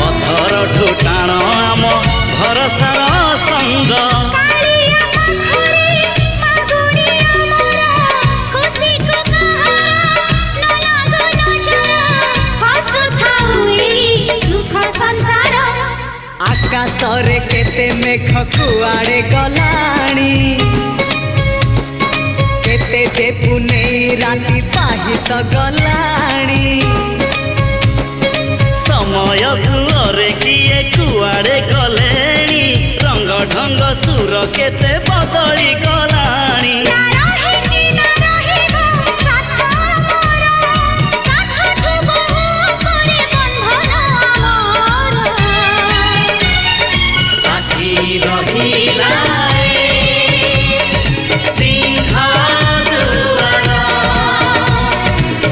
पथर ठुटाण आम भरसार संग आकाशरे केते मेघ कुआड़े गलाणी केते जे पुने राती पाहित गला।